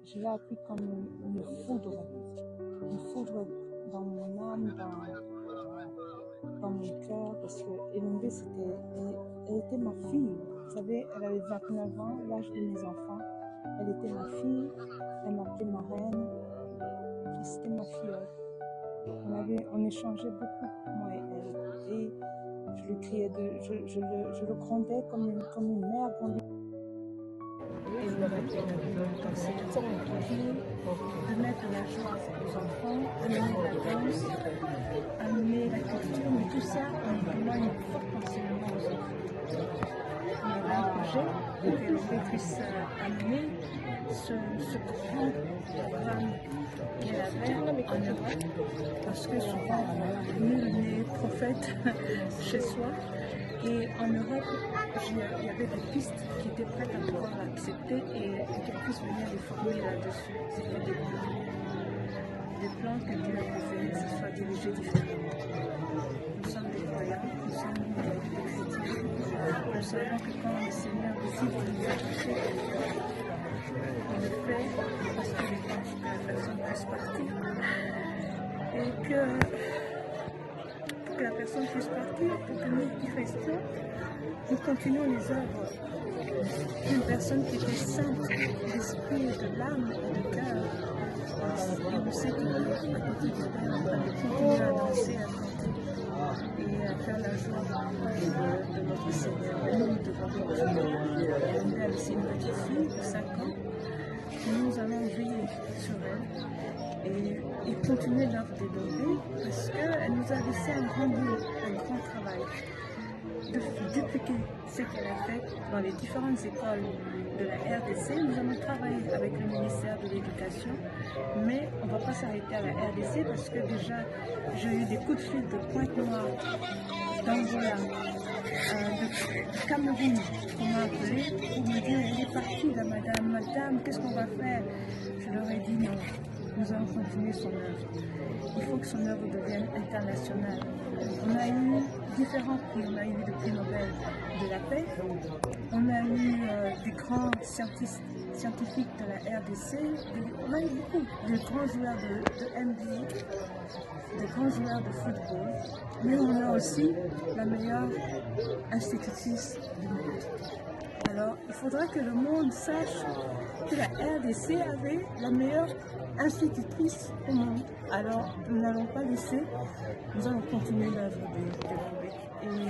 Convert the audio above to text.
Je l'ai appris comme une foudre dans mon âme, dans mon cœur, parce que Elombe, elle était ma fille. Vous savez, elle avait 29 ans, l'âge de mes enfants. Elle était ma fille, elle m'appelait ma reine, et c'était ma fille. On échangeait beaucoup, moi et elle. Et je le criais, je le grondais comme une mère grondée. Et de mettre la joie aux enfants, amener la danse, amener la culture, mais tout ça en donnant une forte enseignement aux enfants. On avait un projet pour que l'on puisse amener ce grand programme qu'elle avait en Europe, parce que souvent, nul n'est prophète chez soi. Et en Europe, il y avait des pistes qui étaient prêtes à pouvoir l'accepter et qu'elle puisse venir les former là-dessus. C'était des plans que Dieu a fait, que ce soit dirigé différemment. Nous sommes des croyants, nous sommes des chrétiens. Nous savons que quand le Seigneur décide de nous approcher, on le fait parce qu'il est temps que la personne puisse partir. Et que la personne puisse partir, pour que nous qui restons, nous continuons les œuvres d'une personne qui était sainte d'esprit, de l'âme et de cœur. Et vous savez qu'à côté de continuer à danser, à chanter et à faire la joie de notre Seigneur. Et nous devons continuer. Elle a laissé une petite fille de 5 ans. Nous allons veiller sur elle et continuer l'œuvre d'Elombe parce qu'elle nous a laissé un grand boulot, un grand travail. De dupliquer ce qu'elle a fait dans les différentes écoles de la RDC. Nous allons travailler avec le ministère de l'Éducation, mais on ne va pas s'arrêter à la RDC parce que déjà j'ai eu des coups de fil de Pointe-Noire, d'Angola, de Cameroun qu'on m'a appelé pour me dire elle est partie la madame, qu'est-ce qu'on va faire? Je leur ai dit non, nous allons continuer son œuvre. Il faut que son œuvre devienne internationale. On a eu différents prix, on a eu le prix Nobel de la paix, on a eu des grands scientifiques de la RDC, on a eu beaucoup de grands joueurs de NBA, de grands joueurs de football, mais on a aussi la meilleure institutrice du monde. Alors, il faudra que le monde sache que la RDC avait la meilleure institutrice au monde. Alors, nous n'allons pas laisser, nous allons continuer l'œuvre de Elombe. Et